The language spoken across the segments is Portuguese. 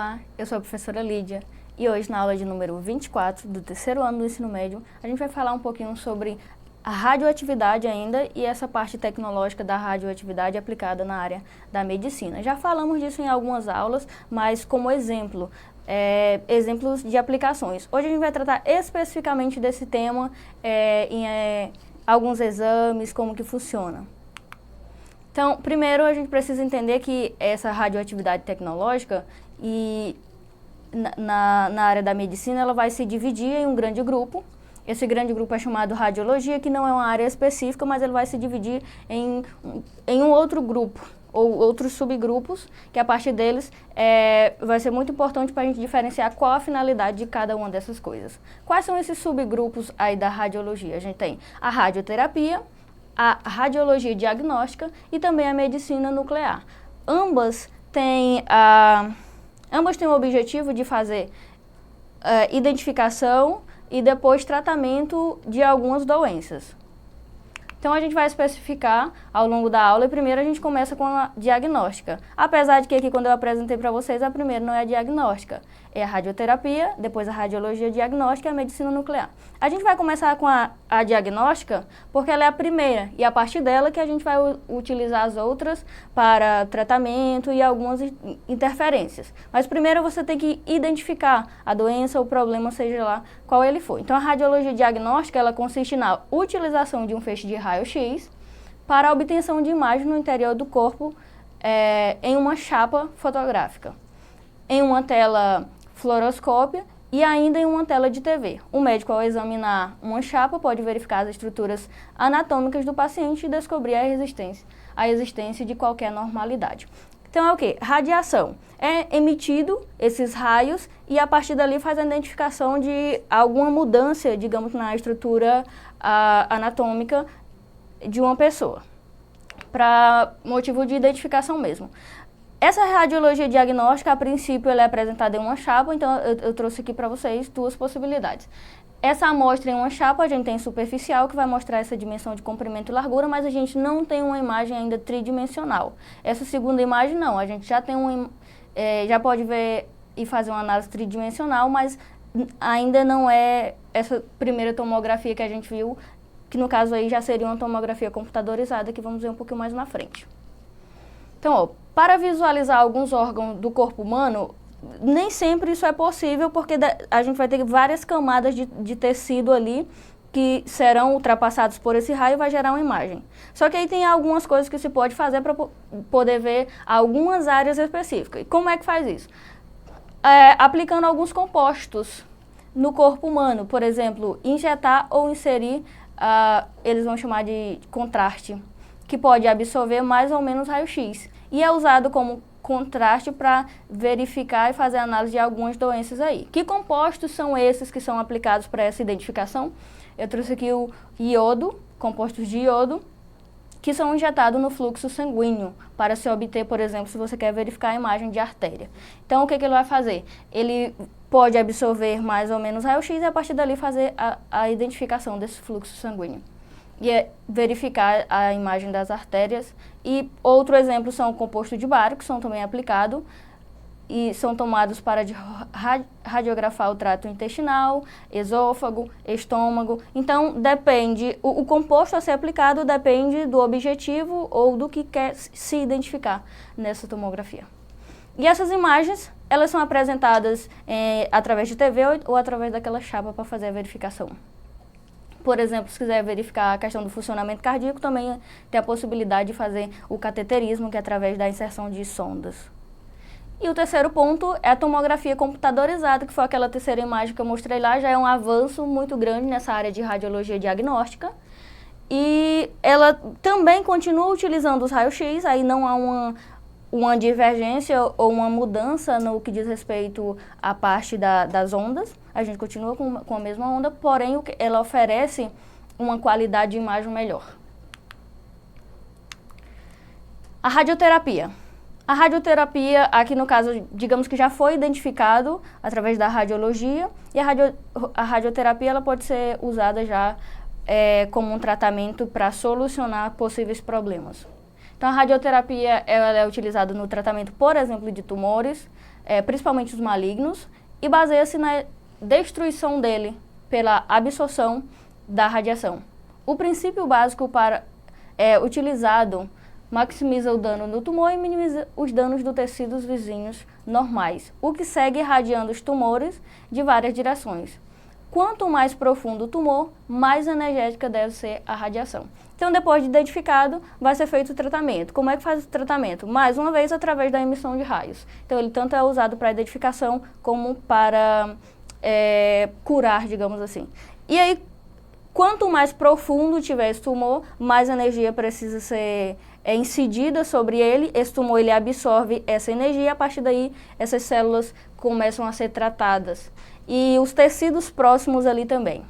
Olá, eu sou a professora Lídia e hoje na aula de número 24 do terceiro ano do ensino médio, a gente vai falar um pouquinho sobre a radioatividade ainda e essa parte tecnológica da radioatividade aplicada na área da medicina. Já falamos disso em algumas aulas, mas como exemplo, exemplos de aplicações. Hoje a gente vai tratar especificamente desse tema em alguns exames, como que funciona. Então, primeiro a gente precisa entender que essa radioatividade tecnológica e na área da medicina ela vai se dividir em um grande grupo. Esse grande grupo é chamado radiologia, que não é uma área específica, mas ele vai se dividir em um outro grupo, ou outros subgrupos, que a partir deles vai ser muito importante para a gente diferenciar qual a finalidade de cada uma dessas coisas. Quais são esses subgrupos aí da radiologia? A gente tem a radioterapia, a radiologia diagnóstica e também a medicina nuclear. Ambas têm o objetivo de fazer identificação e depois tratamento de algumas doenças. Então a gente vai especificar ao longo da aula e primeiro a gente começa com a diagnóstica. Apesar de que aqui quando eu apresentei para vocês, a primeira não é a diagnóstica, é a radioterapia, depois a radiologia diagnóstica e a medicina nuclear. A gente vai começar com a diagnóstica porque ela é a primeira e a partir dela que a gente vai utilizar as outras para tratamento e algumas interferências. Mas primeiro você tem que identificar a doença ou problema, seja lá qual ele for. Então a radiologia diagnóstica ela consiste na utilização de um feixe de raio-x para a obtenção de imagem no interior do corpo em uma chapa fotográfica, em uma tela fluoroscópia e ainda em uma tela de TV. O médico, ao examinar uma chapa, pode verificar as estruturas anatômicas do paciente e descobrir a existência de qualquer anormalidade. Então é o quê? Radiação. É emitido esses raios e a partir dali faz a identificação de alguma mudança, digamos, na estrutura anatômica de uma pessoa, para motivo de identificação mesmo. Essa radiologia diagnóstica, a princípio, ela é apresentada em uma chapa, então eu trouxe aqui para vocês duas possibilidades. Essa amostra em uma chapa, a gente tem superficial, que vai mostrar essa dimensão de comprimento e largura, mas a gente não tem uma imagem ainda tridimensional. Essa segunda imagem, não, a gente já tem já pode ver e fazer uma análise tridimensional, mas ainda não é essa primeira tomografia que a gente viu, que no caso aí já seria uma tomografia computadorizada, que vamos ver um pouquinho mais na frente. Então, ó, para visualizar alguns órgãos do corpo humano, nem sempre isso é possível, porque a gente vai ter várias camadas de tecido ali que serão ultrapassados por esse raio e vai gerar uma imagem. Só que aí tem algumas coisas que se pode fazer para poder ver algumas áreas específicas. E como é que faz isso? Aplicando alguns compostos no corpo humano, por exemplo, injetar ou inserir, eles vão chamar de contraste, que pode absorver mais ou menos raio-x. E é usado como contraste para verificar e fazer análise de algumas doenças aí. Que compostos são esses que são aplicados para essa identificação? Eu trouxe aqui o iodo, compostos de iodo, que são injetados no fluxo sanguíneo para se obter, por exemplo, se você quer verificar a imagem de artéria. Então, o que ele vai fazer? Ele pode absorver mais ou menos raio-x e a partir dali fazer a identificação desse fluxo sanguíneo. E verificar a imagem das artérias. E outro exemplo são o composto de bário, que são também aplicados e são tomados para radiografar o trato intestinal, esôfago, estômago. Então, depende, o composto a ser aplicado depende do objetivo ou do que quer se identificar nessa tomografia. E essas imagens, elas são apresentadas através de TV ou através daquela chapa para fazer a verificação. Por exemplo, se quiser verificar a questão do funcionamento cardíaco, também tem a possibilidade de fazer o cateterismo, que é através da inserção de sondas. E o terceiro ponto é a tomografia computadorizada, que foi aquela terceira imagem que eu mostrei lá, já é um avanço muito grande nessa área de radiologia diagnóstica. E ela também continua utilizando os raios-x, aí não há uma divergência ou uma mudança no que diz respeito à parte das ondas. A gente continua com a mesma onda, porém ela oferece uma qualidade de imagem melhor. A radioterapia. A radioterapia, aqui no caso, digamos que já foi identificado através da radiologia, e a radioterapia ela pode ser usada já como um tratamento para solucionar possíveis problemas. Então, a radioterapia ela é utilizada no tratamento, por exemplo, de tumores, principalmente os malignos, e baseia-se na destruição dele pela absorção da radiação. O princípio básico utilizado maximiza o dano no tumor e minimiza os danos dos tecidos vizinhos normais, o que segue irradiando os tumores de várias direções. Quanto mais profundo o tumor, mais energética deve ser a radiação. Então, depois de identificado, vai ser feito o tratamento. Como é que faz o tratamento? Mais uma vez, através da emissão de raios. Então, ele tanto é usado para identificação como para curar, digamos assim. E aí, quanto mais profundo tiver esse tumor, mais energia precisa ser incidida sobre ele. Esse tumor ele absorve essa energia e, a partir daí, essas células começam a ser tratadas. E os tecidos próximos ali também.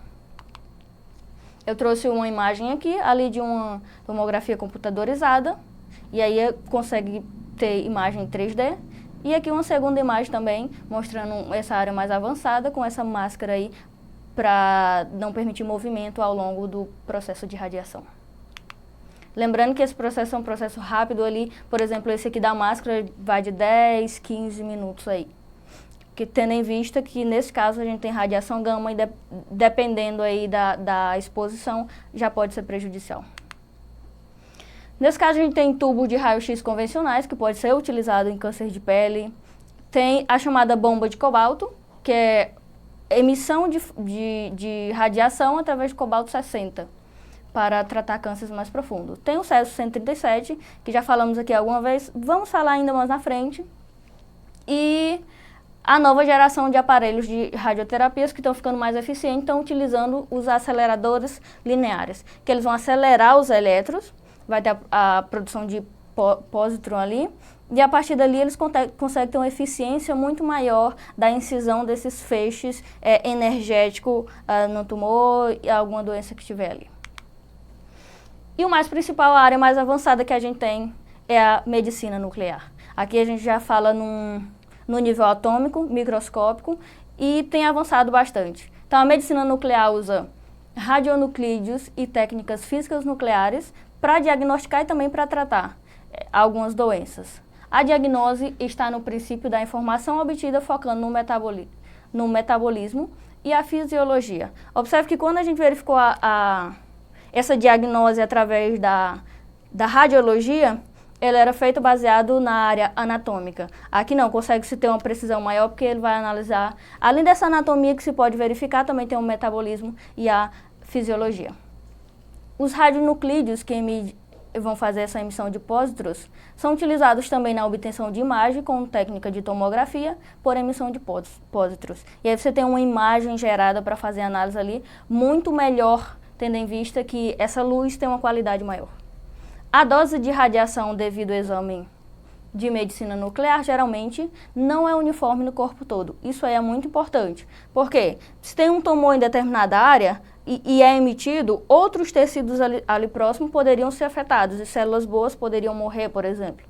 Eu trouxe uma imagem aqui, ali de uma tomografia computadorizada, e aí consegue ter imagem 3D. E aqui uma segunda imagem também, mostrando essa área mais avançada, com essa máscara aí, para não permitir movimento ao longo do processo de radiação. Lembrando que esse processo é um processo rápido ali, por exemplo, esse aqui da máscara vai de 10, 15 minutos aí. Que tendo em vista que nesse caso a gente tem radiação gama e dependendo aí da exposição já pode ser prejudicial. Nesse caso a gente tem tubo de raio-x convencionais que pode ser utilizado em câncer de pele. Tem a chamada bomba de cobalto, que é emissão de radiação através de cobalto 60 para tratar cânceres mais profundos. Tem o Césio 137, que já falamos aqui alguma vez, vamos falar ainda mais na frente. E a nova geração de aparelhos de radioterapias que estão ficando mais eficientes, estão utilizando os aceleradores lineares, que eles vão acelerar os elétrons, vai ter a produção de pósitron ali, e a partir dali eles conseguem ter uma eficiência muito maior da incisão desses feixes energéticos no tumor e alguma doença que tiver ali. E o mais principal, a área mais avançada que a gente tem é a medicina nuclear. Aqui a gente já fala no nível atômico, microscópico, e tem avançado bastante. Então, a medicina nuclear usa radionuclídeos e técnicas físicas nucleares para diagnosticar e também para tratar algumas doenças. A diagnose está no princípio da informação obtida focando no metabolismo e a fisiologia. Observe que quando a gente verificou essa diagnose através da radiologia, ele era feito baseado na área anatômica. Aqui não, consegue-se ter uma precisão maior porque ele vai analisar, além dessa anatomia que se pode verificar, também tem o metabolismo e a fisiologia. Os radionuclídeos que vão fazer essa emissão de pósitrons são utilizados também na obtenção de imagem com técnica de tomografia por emissão de pósitrons. E aí você tem uma imagem gerada para fazer a análise ali muito melhor, tendo em vista que essa luz tem uma qualidade maior. A dose de radiação devido ao exame de medicina nuclear geralmente não é uniforme no corpo todo. Isso aí é muito importante. Por quê? Se tem um tumor em determinada área e é emitido, outros tecidos ali próximo poderiam ser afetados e células boas poderiam morrer, por exemplo.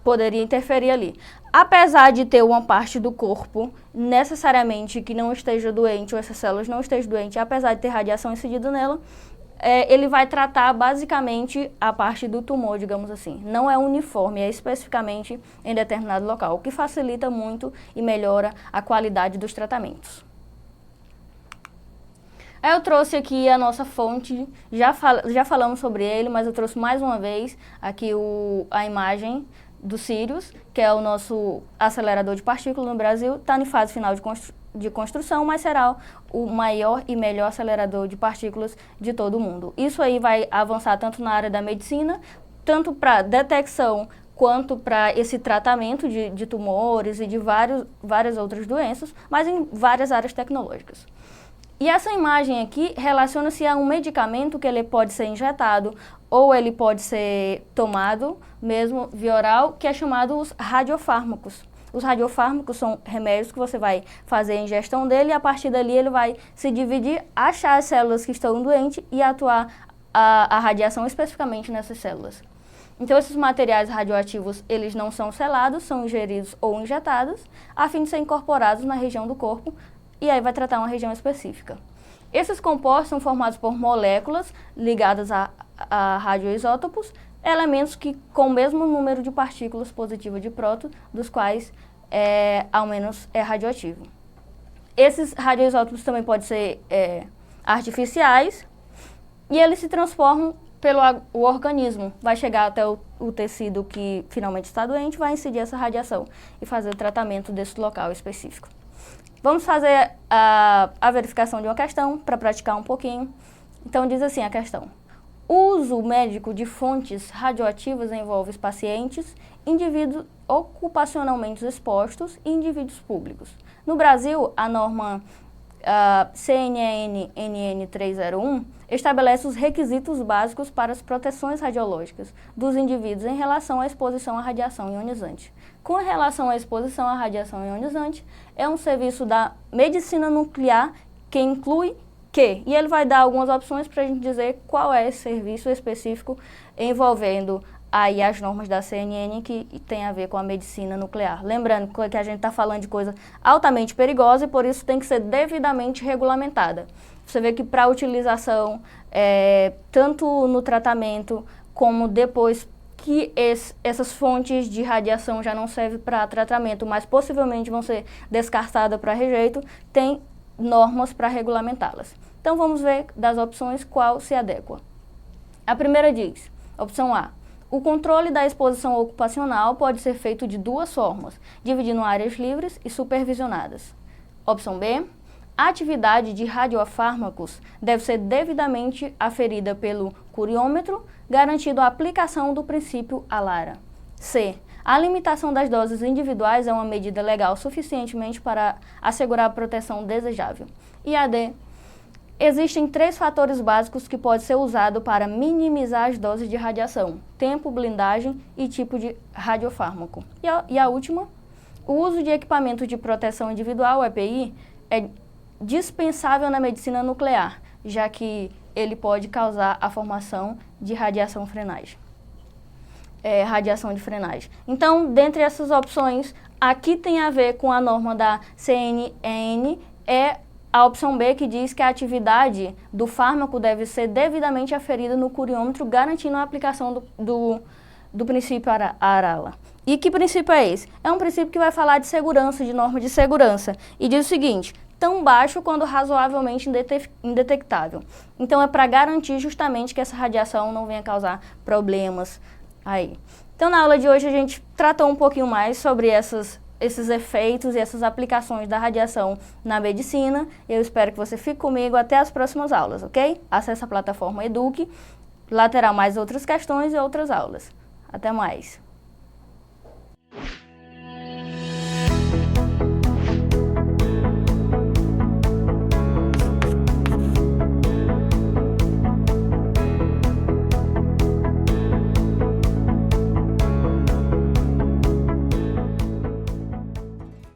Poderia interferir ali. Apesar de ter uma parte do corpo necessariamente que não esteja doente ou essas células não estejam doentes, apesar de ter radiação incidida nela, ele vai tratar basicamente a parte do tumor, digamos assim. Não é uniforme, é especificamente em determinado local, o que facilita muito e melhora a qualidade dos tratamentos. Eu trouxe aqui a nossa fonte, já falamos sobre ele, mas eu trouxe mais uma vez aqui a imagem do Sirius, que é o nosso acelerador de partículas no Brasil, está em fase final de construção, mas será o maior e melhor acelerador de partículas de todo o mundo. Isso aí vai avançar tanto na área da medicina, tanto para detecção, quanto para esse tratamento de tumores e de várias outras doenças, mas em várias áreas tecnológicas. E essa imagem aqui relaciona-se a um medicamento que ele pode ser injetado ou ele pode ser tomado mesmo via oral, que é chamado os radiofármacos. Os radiofármacos são remédios que você vai fazer a ingestão dele e a partir dali ele vai se dividir, achar as células que estão doentes e atuar a radiação especificamente nessas células. Então esses materiais radioativos, eles não são selados, são ingeridos ou injetados, a fim de ser incorporados na região do corpo e aí vai tratar uma região específica. Esses compostos são formados por moléculas ligadas a radioisótopos, elementos que com o mesmo número de partículas positivas de próton, dos quais ao menos é radioativo. Esses radioisótopos também podem ser artificiais e eles se transformam pelo o organismo. Vai chegar até o tecido que finalmente está doente, vai incidir essa radiação e fazer o tratamento desse local específico. Vamos fazer a verificação de uma questão para praticar um pouquinho. Então diz assim a questão: o uso médico de fontes radioativas envolve pacientes, indivíduos ocupacionalmente expostos e indivíduos públicos. No Brasil, a norma CNN-NN 301 estabelece os requisitos básicos para as proteções radiológicas dos indivíduos em relação à exposição à radiação ionizante. Com relação à exposição à radiação ionizante, é um serviço da medicina nuclear que inclui e ele vai dar algumas opções para a gente dizer qual é esse serviço específico envolvendo aí as normas da CNN que tem a ver com a medicina nuclear. Lembrando que a gente está falando de coisa altamente perigosa e por isso tem que ser devidamente regulamentada. Você vê que para utilização, tanto no tratamento como depois que essas fontes de radiação já não servem para tratamento, mas possivelmente vão ser descartadas para rejeito, tem normas para regulamentá-las. Então vamos ver das opções qual se adequa. A primeira diz, opção A, o controle da exposição ocupacional pode ser feito de duas formas, dividindo áreas livres e supervisionadas. Opção B, a atividade de radiofármacos deve ser devidamente aferida pelo curiômetro, garantindo a aplicação do princípio ALARA. C, a limitação das doses individuais é uma medida legal suficientemente para assegurar a proteção desejável. E a D, existem 3 fatores básicos que podem ser usados para minimizar as doses de radiação: tempo, blindagem e tipo de radiofármaco. E a última, o uso de equipamento de proteção individual, EPI, é dispensável na medicina nuclear, já que ele pode causar a formação de radiação de frenagem. Então, dentre essas opções, aqui tem a ver com a norma da CNN, é a opção B, que diz que a atividade do fármaco deve ser devidamente aferida no curiômetro, garantindo a aplicação do princípio ARALA. E que princípio é esse? É um princípio que vai falar de segurança, de norma de segurança, e diz o seguinte: tão baixo quanto razoavelmente indetectável. Então é para garantir justamente que essa radiação não venha causar problemas aí. Então na aula de hoje a gente tratou um pouquinho mais sobre esses efeitos e essas aplicações da radiação na medicina. Eu espero que você fique comigo até as próximas aulas, ok? Acesse a plataforma Eduque, lá terá mais outras questões e outras aulas. Até mais!